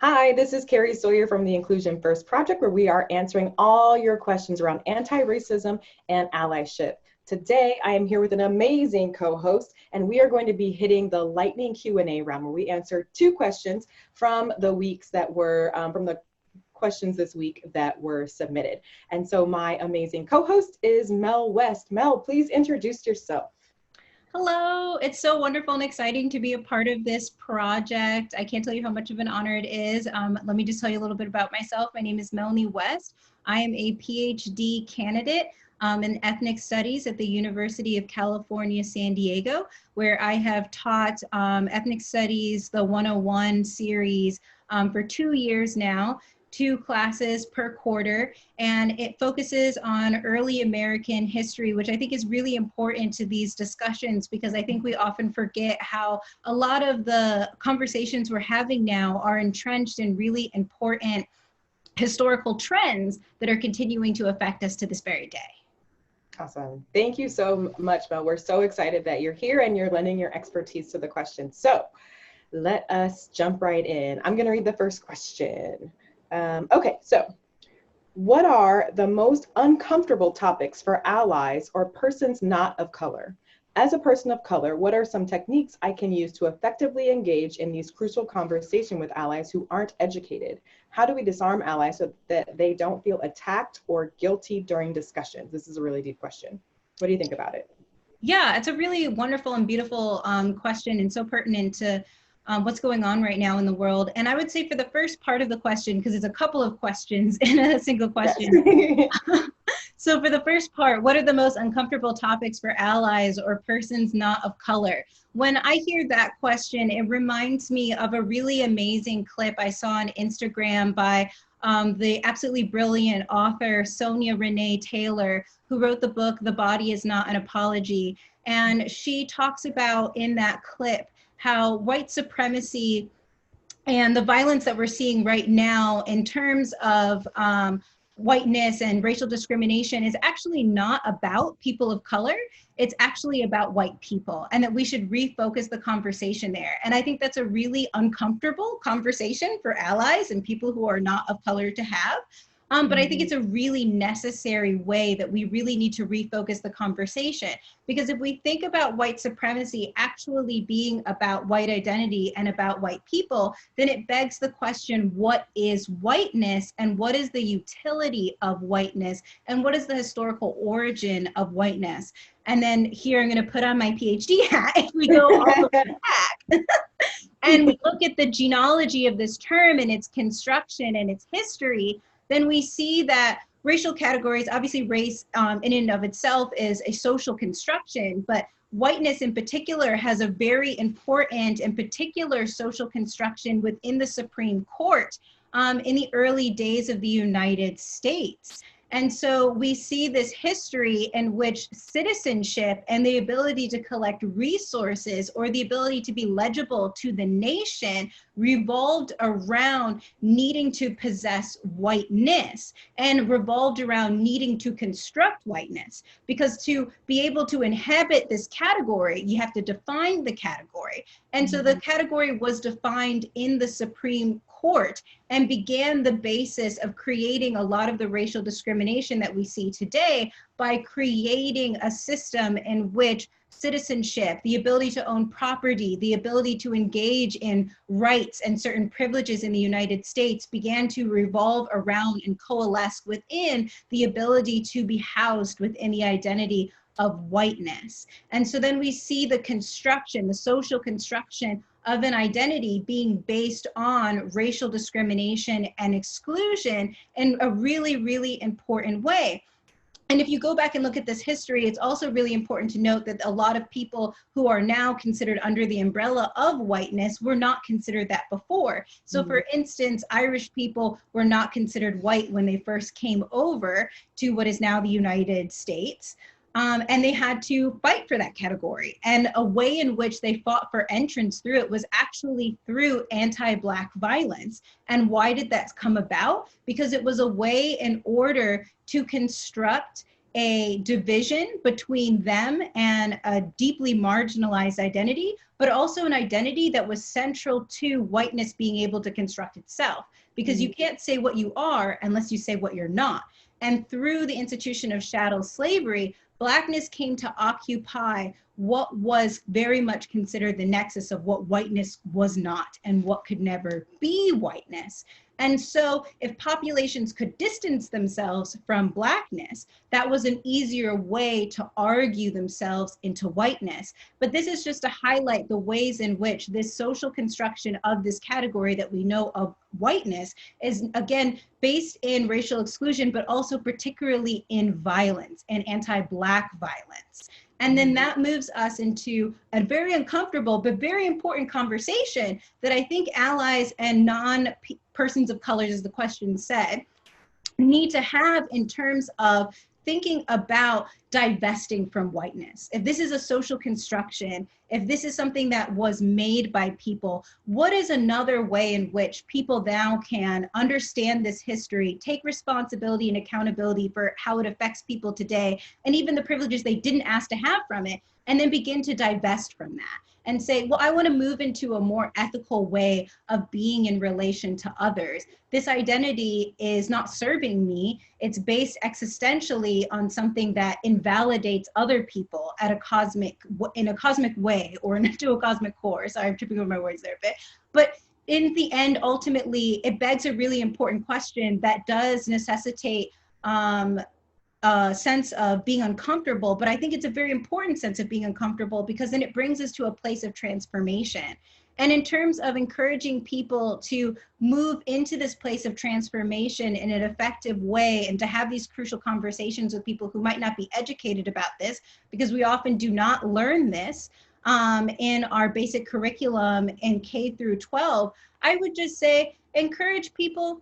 Hi, this is Carrie Sawyer from the Inclusion First Project, where we are answering all your questions around anti-racism and allyship. Today, I am here with an amazing co-host, and we are going to be hitting the lightning Q&A round, where we answer two questions from the questions this week that were submitted. And so my amazing co-host is Mel West. Mel, please introduce yourself. Hello, it's so wonderful and exciting to be a part of this project. I can't tell you how much of an honor it is. Let me just tell you a little bit about myself. My name is Melanie West. I am a PhD candidate in ethnic studies at the University of California, San Diego, where I have taught ethnic studies, the 101 series for 2 years now. 2 classes per quarter, and it focuses on early American history, which I think is really important to these discussions, because I think we often forget how a lot of the conversations we're having now are entrenched in really important historical trends that are continuing to affect us to this very day. Awesome. Thank you so much, Mel. We're so excited that you're here and you're lending your expertise to the question. So let us jump right in. I'm going to read the first question. Okay, so what are the most uncomfortable topics for allies or persons not of color? As a person of color, what are some techniques I can use to effectively engage in these crucial conversations with allies who aren't educated? How do we disarm allies so that they don't feel attacked or guilty during discussions? This is a really deep question. What do you think about it? Yeah, it's a really wonderful and beautiful question, and so pertinent to what's going on right now in the world. And I would say for the first part of the question, because it's a couple of questions in a single question. Yes. So for the first part, what are the most uncomfortable topics for allies or persons not of color? When I hear that question, it reminds me of a really amazing clip I saw on Instagram by the absolutely brilliant author Sonia Renee Taylor, who wrote the book, The Body Is Not an Apology. And she talks about in that clip how white supremacy and the violence that we're seeing right now in terms of whiteness and racial discrimination is actually not about people of color. It's actually about white people, and that we should refocus the conversation there. And I think that's a really uncomfortable conversation for allies and people who are not of color to have. But I think it's a really necessary way that we really need to refocus the conversation. Because if we think about white supremacy actually being about white identity and about white people, then it begs the question, what is whiteness and what is the utility of whiteness and what is the historical origin of whiteness? And then here I'm going to put on my PhD hat if we go all the way back and we look at the genealogy of this term and its construction and its history, then we see that racial categories, obviously race in and of itself is a social construction, but whiteness in particular has a very important and particular social construction within the Supreme Court in the early days of the United States. And so we see this history in which citizenship and the ability to collect resources or the ability to be legible to the nation revolved around needing to possess whiteness and revolved around needing to construct whiteness. Because to be able to inhabit this category, you have to define the category. And so the category was defined in the Supreme Court and began the basis of creating a lot of the racial discrimination that we see today by creating a system in which citizenship, the ability to own property, the ability to engage in rights and certain privileges in the United States began to revolve around and coalesce within the ability to be housed within the identity of whiteness. And so then we see the construction, the social construction of an identity being based on racial discrimination and exclusion in a really, really important way. And if you go back and look at this history, it's also really important to note that a lot of people who are now considered under the umbrella of whiteness were not considered that before. So for instance, Irish people were not considered white when they first came over to what is now the United States. And they had to fight for that category. And a way in which they fought for entrance through it was actually through anti-Black violence. And why did that come about? Because it was a way in order to construct a division between them and a deeply marginalized identity, but also an identity that was central to whiteness being able to construct itself. Because you can't say what you are unless you say what you're not. And through the institution of chattel slavery, Blackness came to occupy what was very much considered the nexus of what whiteness was not and what could never be whiteness. And so if populations could distance themselves from Blackness, that was an easier way to argue themselves into whiteness. But this is just to highlight the ways in which this social construction of this category that we know of whiteness is, again, based in racial exclusion, but also particularly in violence and anti-Black violence. And then that moves us into a very uncomfortable but very important conversation that I think allies and non-persons of color, as the question said, need to have in terms of thinking about divesting from whiteness. If this is a social construction, if this is something that was made by people, what is another way in which people now can understand this history, take responsibility and accountability for how it affects people today, and even the privileges they didn't ask to have from it, and then begin to divest from that and say, well, I want to move into a more ethical way of being in relation to others. This identity is not serving me. It's based existentially on something that invalidates other people at in a cosmic way, or into a cosmic core. Sorry, I'm tripping over my words there a bit. But in the end, ultimately, it begs a really important question that does necessitate a sense of being uncomfortable, but I think it's a very important sense of being uncomfortable, because then it brings us to a place of transformation. And in terms of encouraging people to move into this place of transformation in an effective way, and to have these crucial conversations with people who might not be educated about this, because we often do not learn this in our basic curriculum in K through 12, I would just say, encourage people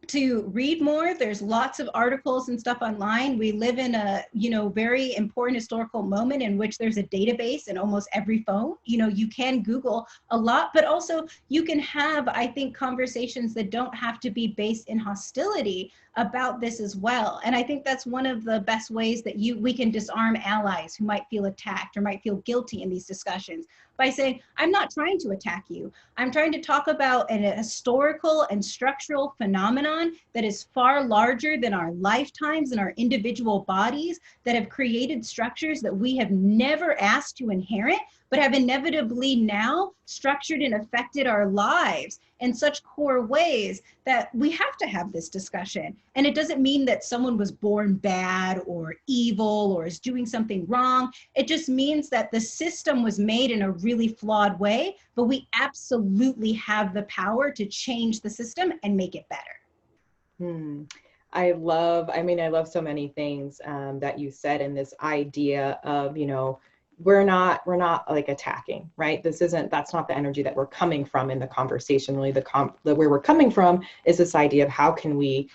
to read more. There's lots of articles and stuff online. We live in a, very important historical moment in which there's a database in almost every phone. You can Google a lot, but also you can have, I think, conversations that don't have to be based in hostility about this as well. And I think that's one of the best ways that we can disarm allies who might feel attacked or might feel guilty in these discussions, by saying, I'm not trying to attack you. I'm trying to talk about an historical and structural phenomenon that is far larger than our lifetimes and our individual bodies, that have created structures that we have never asked to inherit, but have inevitably now structured and affected our lives in such core ways that we have to have this discussion. And it doesn't mean that someone was born bad or evil or is doing something wrong. It just means that the system was made in a really flawed way, but we absolutely have the power to change the system and make it better. I love so many things that you said in this idea of, we're not like attacking, right? That's not the energy that we're coming from in the conversation. Really, where we're coming from is this idea of how can we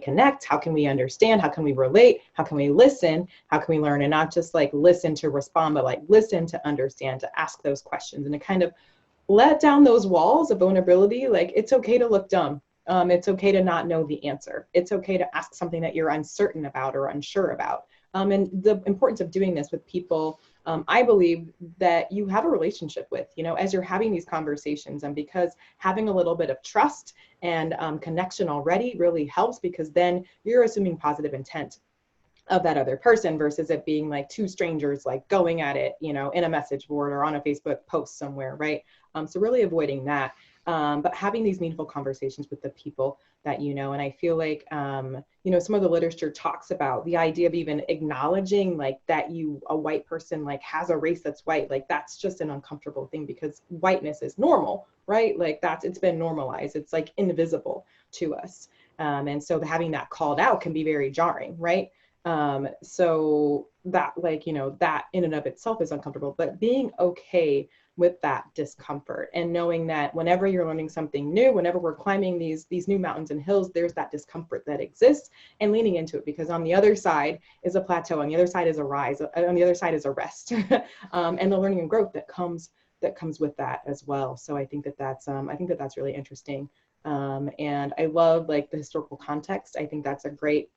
connect? How can we understand? How can we relate? How can we listen? How can we learn? And not just like listen to respond, but like listen to understand, to ask those questions, and to kind of let down those walls of vulnerability. Like, it's okay to look dumb. It's okay to not know the answer. It's okay to ask something that you're uncertain about or unsure about. And the importance of doing this with people, I believe, that you have a relationship with, as you're having these conversations. And because having a little bit of trust and connection already really helps, because then you're assuming positive intent of that other person, versus it being like two strangers like going at it, in a message board or on a Facebook post somewhere, right? So really avoiding that. But having these meaningful conversations with the people that and I feel like, some of the literature talks about the idea of even acknowledging like that a white person like has a race that's white, like that's just an uncomfortable thing, because whiteness is normal, right? Like it's been normalized. It's like invisible to us. And so having that called out can be very jarring, right? So that that in and of itself is uncomfortable, but being okay with that discomfort, and knowing that whenever you're learning something new, whenever we're climbing these new mountains and hills, there's that discomfort that exists, and leaning into it, because on the other side is a plateau, on the other side is a rise, on the other side is a rest, and the learning and growth that comes with that as well. So I think that's really interesting. And I love like the historical context. I think that's a great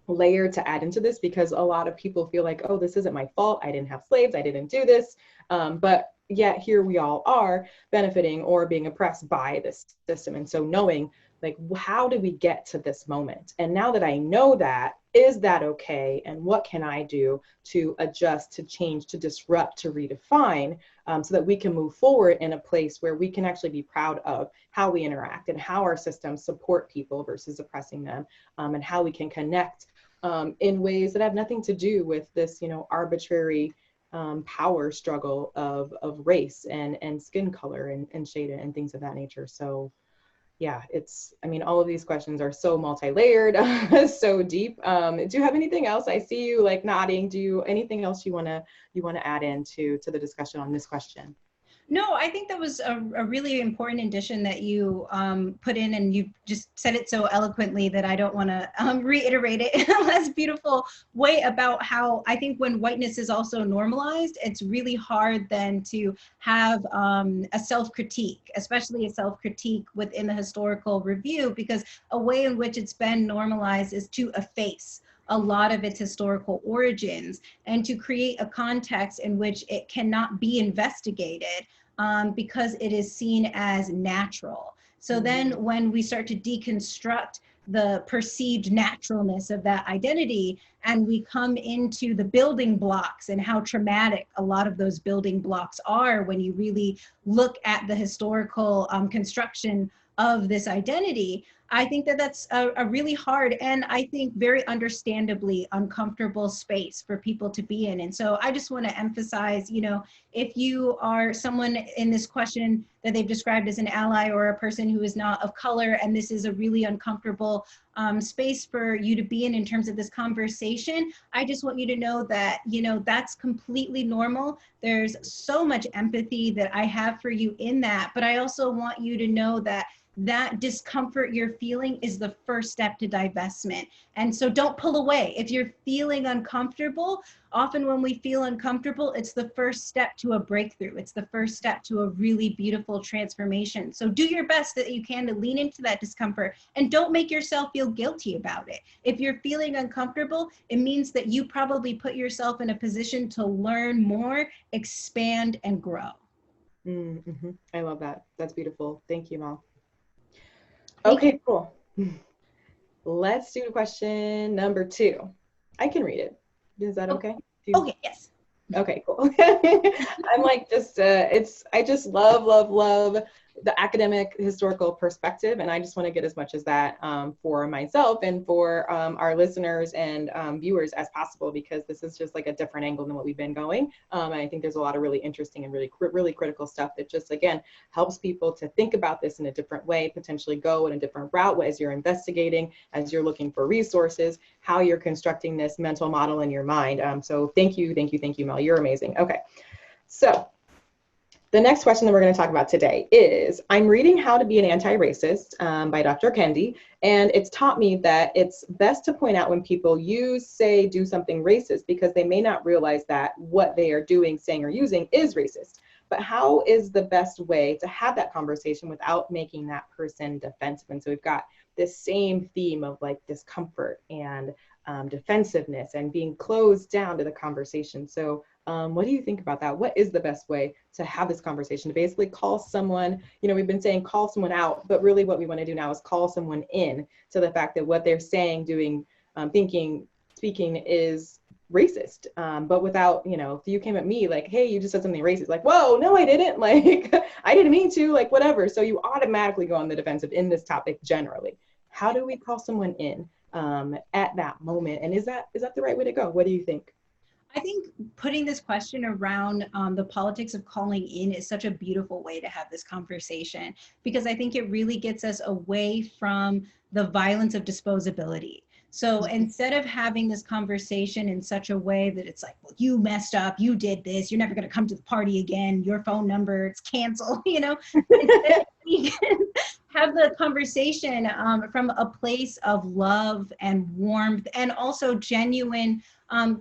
layer to add into this, because a lot of people feel like, oh, this isn't my fault. I didn't have slaves. I didn't do this. But yet here we all are benefiting or being oppressed by this system. And so knowing, like, how did we get to this moment? And now that I know that, is that okay? And what can I do to adjust, to change, to disrupt, to redefine, so that we can move forward in a place where we can actually be proud of how we interact and how our systems support people versus oppressing them, and how we can connect in ways that have nothing to do with this, arbitrary power struggle of race and skin color and shade and things of that nature. So yeah, all of these questions are so multi-layered, so deep. Do you have anything else? I see you like nodding. Anything else you wanna add into the discussion on this question? No, I think that was a really important addition that you put in, and you just said it so eloquently that I don't want to reiterate it in a less beautiful way, about how I think when whiteness is also normalized, it's really hard then to have a self-critique, especially a self-critique within the historical review, because a way in which it's been normalized is to efface a lot of its historical origins and to create a context in which it cannot be investigated because it is seen as natural. So then when we start to deconstruct the perceived naturalness of that identity, and we come into the building blocks and how traumatic a lot of those building blocks are when you really look at the historical construction of this identity, I think that that's a really hard and I think very understandably uncomfortable space for people to be in. And so I just want to emphasize, if you are someone in this question that they've described as an ally or a person who is not of color, and this is a really uncomfortable space for you to be in terms of this conversation, I just want you to know that, that's completely normal. There's so much empathy that I have for you in that, but I also want you to know that that discomfort you're feeling is the first step to divestment. And so don't pull away. If you're feeling uncomfortable, often when we feel uncomfortable, it's the first step to a breakthrough. It's the first step to a really beautiful transformation. So do your best that you can to lean into that discomfort, and don't make yourself feel guilty about it. If you're feeling uncomfortable, it means that you probably put yourself in a position to learn more, expand, and grow. Mm-hmm. I love that. That's beautiful. Thank you, Mel. Okay, cool. Let's do question number 2. I can read it. Is that okay? Okay, yes. Okay, cool. I'm like I just love the academic historical perspective, and I just want to get as much as that for myself and for our listeners and viewers as possible, because this is just like a different angle than what we've been going. And I think there's a lot of really interesting and really critical stuff that just, again, helps people to think about this in a different way, potentially go in a different route as you're investigating, as you're looking for resources, how you're constructing this mental model in your mind. So thank you, Mel. You're amazing. Okay, so the next question that we're going to talk about today is, I'm reading How to Be an Anti-Racist by Dr. Kendi, and it's taught me that it's best to point out when people do something racist, because they may not realize that what they are doing, saying, or using is racist. But how is the best way to have that conversation without making that person defensive? And so we've got this same theme of like discomfort and defensiveness and being closed down to the conversation. So what do you think about that? What is the best way to have this conversation, to basically call someone, we've been saying call someone out, but really what we want to do now is call someone in to the fact that what they're saying, doing, thinking, speaking is racist, but without, if you came at me like, hey, you just said something racist, like, whoa, no, I didn't, like, I didn't mean to, like, whatever. So you automatically go on the defensive in this topic generally. How do we call someone in at that moment? And is that the right way to go? What do you think? I think putting this question around the politics of calling in is such a beautiful way to have this conversation, because I think it really gets us away from the violence of disposability. So instead of having this conversation in such a way that it's like, well, you messed up, you did this, you're never going to come to the party again, your phone number, it's canceled, instead we can have the conversation from a place of love and warmth and also genuine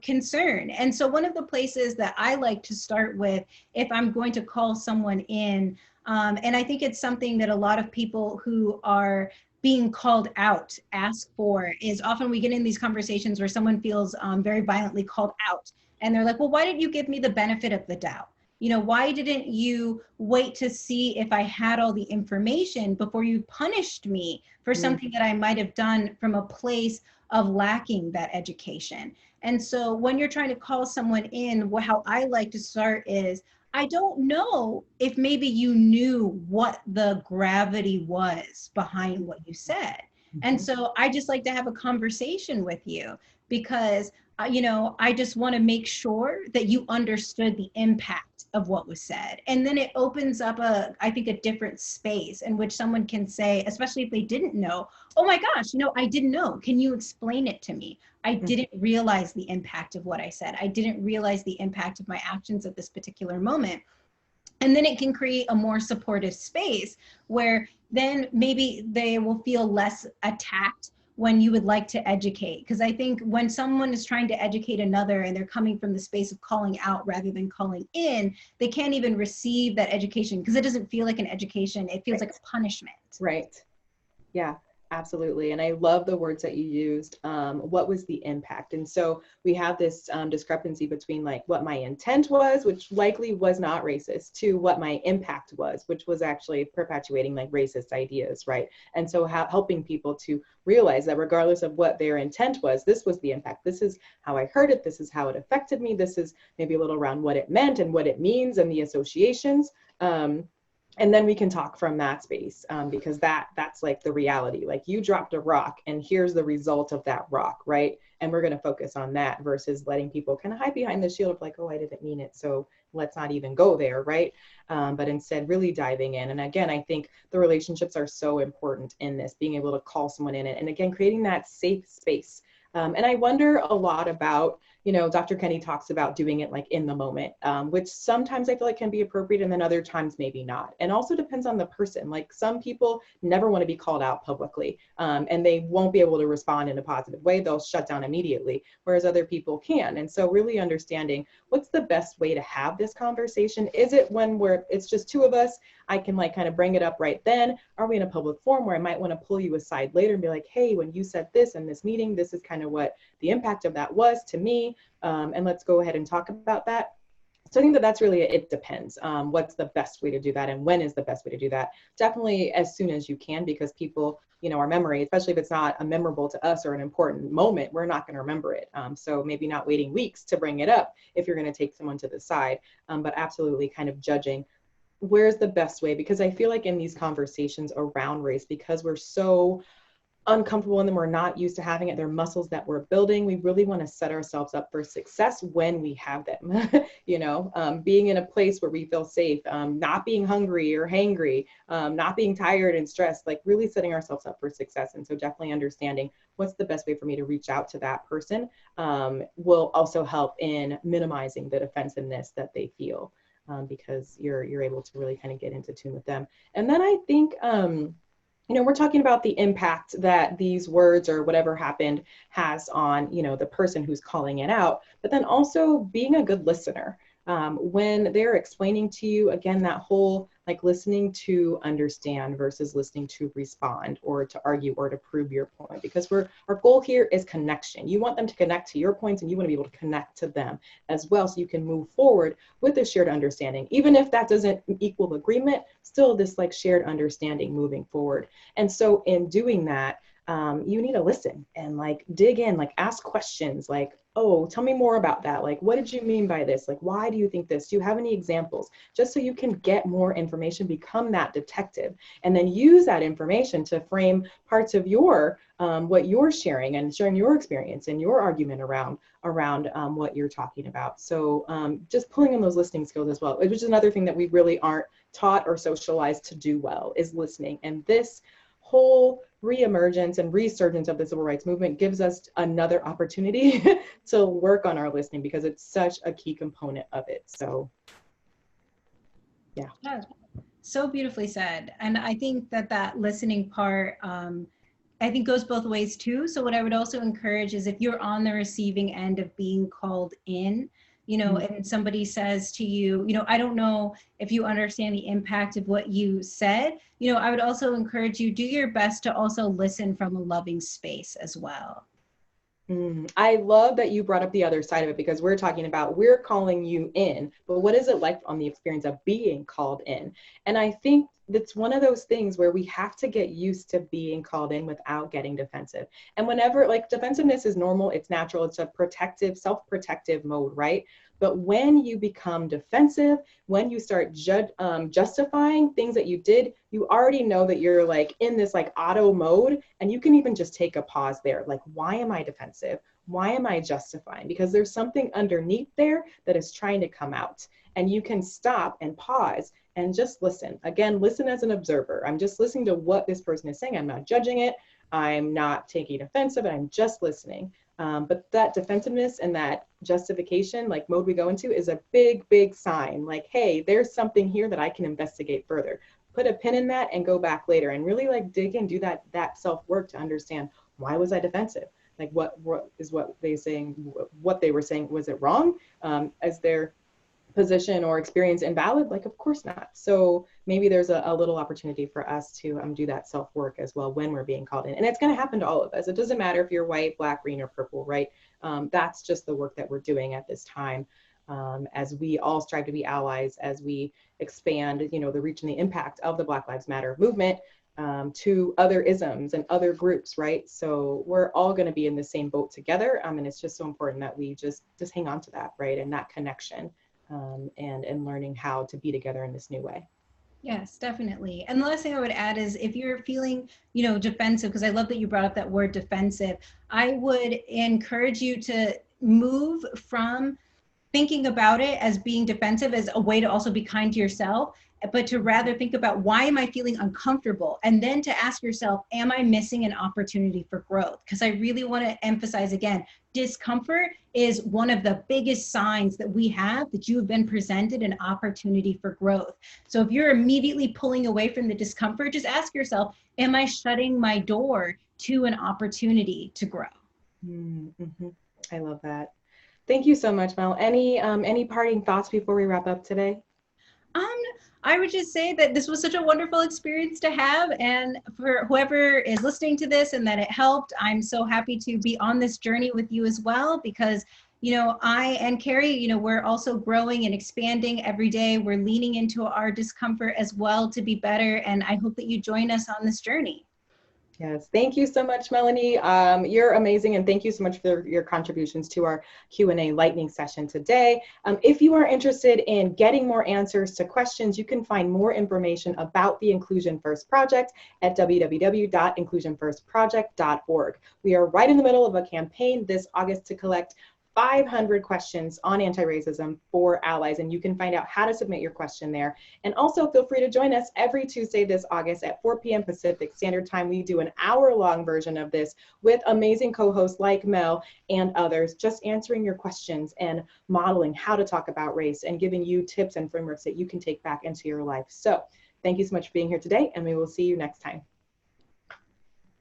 concern. And so one of the places that I like to start with, if I'm going to call someone in, and I think it's something that a lot of people who are being called out, asked for, is often we get in these conversations where someone feels very violently called out, and they're like, well, why didn't you give me the benefit of the doubt? You know, why didn't you wait to see if I had all the information before you punished me for something that I might have done from a place of lacking that education? And so when you're trying to call someone in, how I like to start is, I don't know if maybe you knew what the gravity was behind what you said. And so I just like to have a conversation with you because, you know, I just want to make sure that you understood the impact of what was said. And then it opens up I think a different space in which someone can say, especially if they didn't know, oh my gosh, you know, I didn't know. Can you explain it to me? I didn't realize the impact of what I said. I didn't realize the impact of my actions at this particular moment. And then it can create a more supportive space where then maybe they will feel less attacked when you would like to educate. Because I think when someone is trying to educate another and they're coming from the space of calling out rather than calling in, they can't even receive that education because it doesn't feel like an education. It feels like a punishment. Right. Yeah. Absolutely. And I love the words that you used. What was the impact? And so we have this discrepancy between like what my intent was, which likely was not racist, to what my impact was, which was actually perpetuating like racist ideas, right? And so helping people to realize that regardless of what their intent was, this was the impact. This is how I heard it. This is how it affected me. This is maybe a little around what it meant and what it means and the associations. And then we can talk from that space because that's like the reality. Like you dropped a rock and here's the result of that rock, right? And we're going to focus on that versus letting people kind of hide behind the shield of like, oh, I didn't mean it, so let's not even go there, right? But instead really diving in. And again, I think the relationships are so important in this, being able to call someone in and again, creating that safe space. And I wonder a lot about, you know, Dr. Kenny talks about doing it like in the moment, which sometimes I feel like can be appropriate and then other times maybe not. And also depends on the person. Like some people never want to be called out publicly and they won't be able to respond in a positive way. They'll shut down immediately, whereas other people can. And so really understanding what's the best way to have this conversation. Is it when it's just two of us? I can like kind of bring it up right then. Are we in a public forum where I might want to pull you aside later and be like, hey, when you said this in this meeting, this is kind of what the impact of that was to me. And let's go ahead and talk about that. So I think that's really, it depends. What's the best way to do that and when is the best way to do that? Definitely as soon as you can, because people, you know, our memory, especially if it's not a memorable to us or an important moment, we're not going to remember it. So maybe not waiting weeks to bring it up if you're going to take someone to the side, but absolutely kind of judging where's the best way, because I feel like in these conversations around race, because we're so uncomfortable in them, we're not used to having it, they're muscles that we're building, we really want to set ourselves up for success when we have them. You know, being in a place where we feel safe, not being hungry or hangry, not being tired and stressed, like really setting ourselves up for success. And so definitely understanding what's the best way for me to reach out to that person will also help in minimizing the defensiveness that they feel. Because you're able to really kind of get into tune with them. And then I think, you know, we're talking about the impact that these words or whatever happened has on, you know, the person who's calling it out, but then also being a good listener. When they're explaining to you, again, that whole like listening to understand versus listening to respond or to argue or to prove your point, because our goal here is connection. You want them to connect to your points and you want to be able to connect to them as well, so you can move forward with a shared understanding. Even if that doesn't equal agreement, still this like shared understanding moving forward. And so in doing that, you need to listen and like dig in, like ask questions like, oh, tell me more about that. Like, what did you mean by this? Like, why do you think this? Do you have any examples? Just so you can get more information, become that detective, and then use that information to frame parts of your, what you're sharing and sharing your experience and your argument around what you're talking about. So just pulling on those listening skills as well, which is another thing that we really aren't taught or socialized to do well, is listening. And this whole reemergence and resurgence of the civil rights movement gives us another opportunity to work on our listening, because it's such a key component of it. So yeah. So beautifully said. And I think that listening part, I think goes both ways too. So what I would also encourage is if you're on the receiving end of being called in, you know, and somebody says to you, you know, I don't know if you understand the impact of what you said, you know, I would also encourage you, do your best to also listen from a loving space as well. I love that you brought up the other side of it, because we're talking about, we're calling you in, but what is it like on the experience of being called in? And I think that's one of those things where we have to get used to being called in without getting defensive. And whenever, like, defensiveness is normal, it's natural, it's a protective, self-protective mode, right? But when you become defensive, when you start justifying things that you did, you already know that you're like in this like auto mode, and you can even just take a pause there. Like, why am I defensive? Why am I justifying? Because there's something underneath there that is trying to come out. And you can stop and pause and just listen. Again, listen as an observer. I'm just listening to what this person is saying. I'm not judging it. I'm not taking offensive, I'm just listening. But that defensiveness and that justification, like mode we go into, is a big, big sign. Like, hey, there's something here that I can investigate further. Put a pin in that and go back later and really like dig and do that self-work to understand, why was I defensive? Like, what they saying, what they were saying, was it wrong? Is their position or experience invalid? Like, of course not. So maybe there's a little opportunity for us to do that self-work as well when we're being called in. And it's going to happen to all of us. It doesn't matter if you're white, black, green, or purple, right? That's just the work that we're doing at this time, as we all strive to be allies, as we expand, you know, the reach and the impact of the Black Lives Matter movement to other isms and other groups, right? So we're all going to be in the same boat together. And it's just so important that we just hang on to that, right? And that connection. And learning how to be together in this new way. Yes, definitely. And the last thing I would add is, if you're feeling, you know, defensive, because I love that you brought up that word defensive, I would encourage you to move from thinking about it as being defensive as a way to also be kind to yourself, but to rather think about, why am I feeling uncomfortable? And then to ask yourself, am I missing an opportunity for growth? Because I really want to emphasize again, discomfort is one of the biggest signs that we have that you have been presented an opportunity for growth. So if you're immediately pulling away from the discomfort, just ask yourself, am I shutting my door to an opportunity to grow? Mm-hmm. I love that. Thank you so much, Mel. Any parting thoughts before we wrap up today? I would just say that this was such a wonderful experience to have, and for whoever is listening to this and that it helped, I'm so happy to be on this journey with you as well, because, you know, I and Carrie, you know, we're also growing and expanding every day. We're leaning into our discomfort as well to be better, and I hope that you join us on this journey. Yes, thank you so much, Melanie. You're amazing, and thank you so much for your contributions to our Q&A lightning session today. If you are interested in getting more answers to questions, you can find more information about the Inclusion First Project at www.inclusionfirstproject.org. We are right in the middle of a campaign this August to collect 500 questions on anti-racism for allies, and you can find out how to submit your question there. And also feel free to join us every Tuesday this August at 4 p.m. Pacific Standard Time. We do an hour-long version of this with amazing co-hosts like Mel and others, just answering your questions and modeling how to talk about race and giving you tips and frameworks that you can take back into your life. So thank you so much for being here today, and we will see you next time.